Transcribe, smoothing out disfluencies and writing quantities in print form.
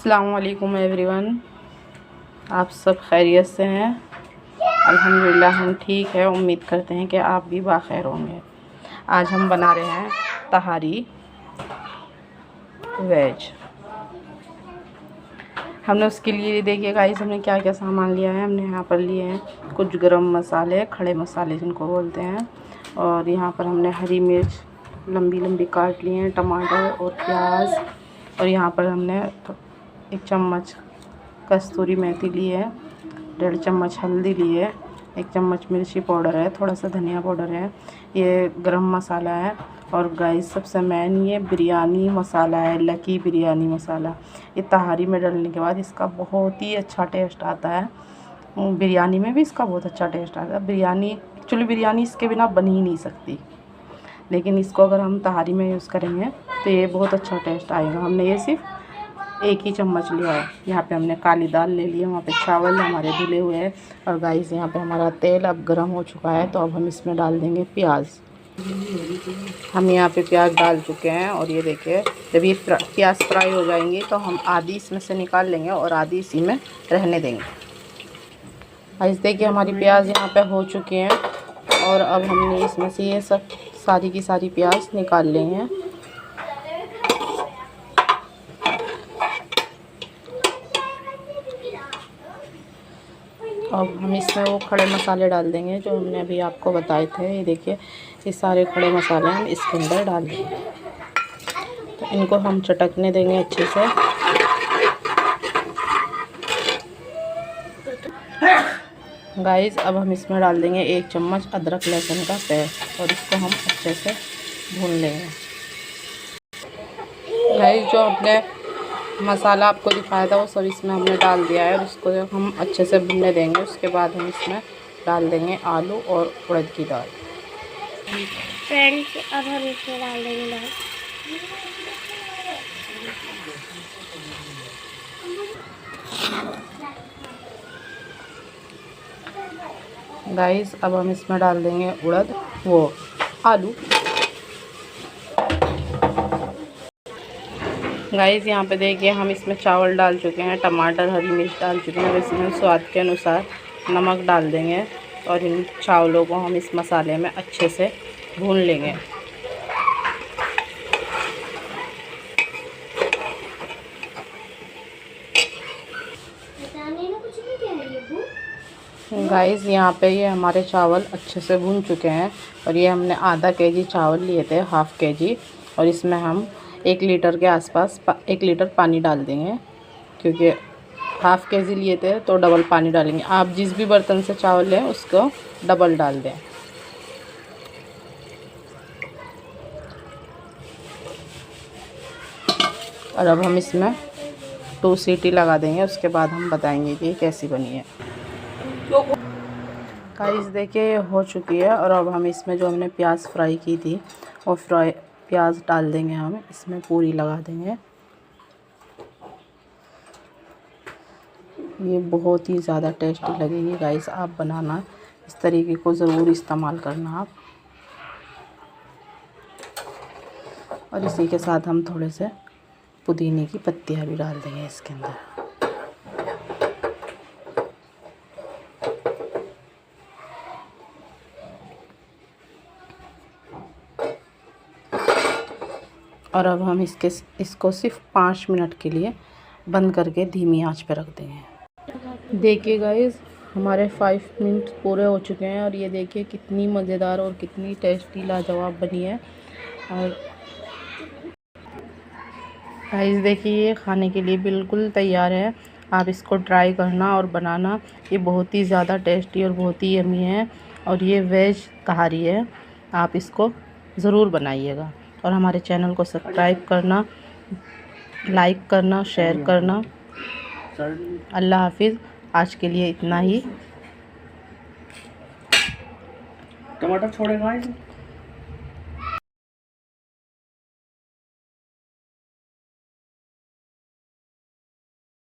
अस्सलाम वालेकुम एवरीवन, आप सब खैरियत से हैं। अल्हम्दुलिल्लाह हम ठीक है। उम्मीद करते हैं कि आप भी बाखैर होंगे। आज हम बना रहे हैं तहारी वेज। हमने उसके लिए देखिए गाइस, हमने क्या क्या सामान लिया है। हमने यहाँ पर लिए हैं कुछ गरम मसाले, खड़े मसाले जिनको बोलते हैं, और यहाँ पर हमने हरी मिर्च लंबी लंबी काट लिए हैं, टमाटर और प्याज, और यहाँ पर हमने 1 चम्मच कस्तूरी मेथी ली है, 1.5 चम्मच हल्दी ली है, 1 चम्मच मिर्ची पाउडर है, थोड़ा सा धनिया पाउडर है, ये गरम मसाला है, और गाइस सबसे मेन ये बिरयानी मसाला है, लकी बिरयानी मसाला। ये तहारी में डालने के बाद इसका बहुत ही अच्छा टेस्ट आता है। बिरयानी में भी इसका बहुत अच्छा टेस्ट आता है। बिरयानी एक्चुअली बिरयानी इसके बिना बन ही नहीं सकती, लेकिन इसको अगर हम तहारी में यूज़ करेंगे तो ये बहुत अच्छा टेस्ट आएगा। हमने ये सिर्फ 1 ही चम्मच लिया है। यहाँ पे हमने काली दाल ले ली है, वहाँ पे चावल हमारे धुले हुए हैं, और गाइस यहाँ पे हमारा तेल अब गर्म हो चुका है, तो अब हम इसमें डाल देंगे प्याज। हम यहाँ पे प्याज डाल चुके हैं, और ये देखिए जब ये प्याज फ्राई हो जाएंगी तो हम आधी इसमें से निकाल लेंगे और आधी इसी में रहने देंगे। गाइस देखिए हमारी प्याज यहाँ पे हो चुकी हैं, और अब हमने इसमें से ये सब सारी की सारी प्याज निकाल ली हैं। अब हम इसमें वो खड़े मसाले डाल देंगे जो हमने अभी आपको बताए थे। ये देखिए ये सारे खड़े मसाले हम इसके अंदर डाल देंगे, तो इनको हम चटकने देंगे अच्छे से। गाइस अब हम इसमें डाल देंगे 1 चम्मच अदरक लहसुन का पेस्ट, और इसको हम अच्छे से भून लेंगे। गाइस जो हमने मसाला आपको दिखाया था वो सब इसमें हमने डाल दिया है, और इसको हम अच्छे से भुनने देंगे। उसके बाद हम इसमें डाल देंगे आलू और उड़द की दाल। फ्रेंड्स अब हम इसमें डाल देंगे दाल। गाइस अब हम इसमें डाल देंगे आलू। गाइस यहाँ पे देखिए हम इसमें चावल डाल चुके हैं, टमाटर हरी मिर्च डाल चुके हैं, और इसमें स्वाद के अनुसार नमक डाल देंगे, और इन चावलों को हम इस मसाले में अच्छे से भून लेंगे। गाइस यहाँ पे ये हमारे चावल अच्छे से भून चुके हैं, और ये हमने आधा केजी चावल लिए थे, हाफ़ केजी, और इसमें हम 1 लीटर के आसपास 1 लीटर पानी डाल देंगे, क्योंकि हाफ़ केजी लिए थे तो डबल पानी डालेंगे। आप जिस भी बर्तन से चावल लें उसको डबल डाल दें। और अब हम इसमें 2 सीटी लगा देंगे, उसके बाद हम बताएंगे कि कैसी बनी है। गाइस देखिए ये हो चुकी है, और अब हम इसमें जो हमने प्याज फ्राई की थी वो प्याज डाल देंगे, हम इसमें पूरी लगा देंगे। ये बहुत ही ज़्यादा टेस्टी लगेगी गाइस। आप बनाना इस तरीके को ज़रूर इस्तेमाल करना आप। और इसी के साथ हम थोड़े से पुदीने की पत्तियाँ भी डाल देंगे इसके अंदर। और अब हम इसको सिर्फ 5 मिनट के लिए बंद करके धीमी आंच पे रख देंगे। देखिए गाइस हमारे 5 मिनट पूरे हो चुके हैं, और ये देखिए कितनी मज़ेदार और कितनी टेस्टी लाजवाब बनी है। और गाइस देखिए ये खाने के लिए बिल्कुल तैयार है। आप इसको ट्राई करना और बनाना, ये बहुत ही ज़्यादा टेस्टी और बहुत ही यम्मी है। और ये वेज तहारी है, आप इसको ज़रूर बनाइएगा, और हमारे चैनल को सब्सक्राइब करना, लाइक करना, शेयर करना। अल्लाह हाफिज़। आज के लिए इतना ही। टमाटर छोड़ेगा।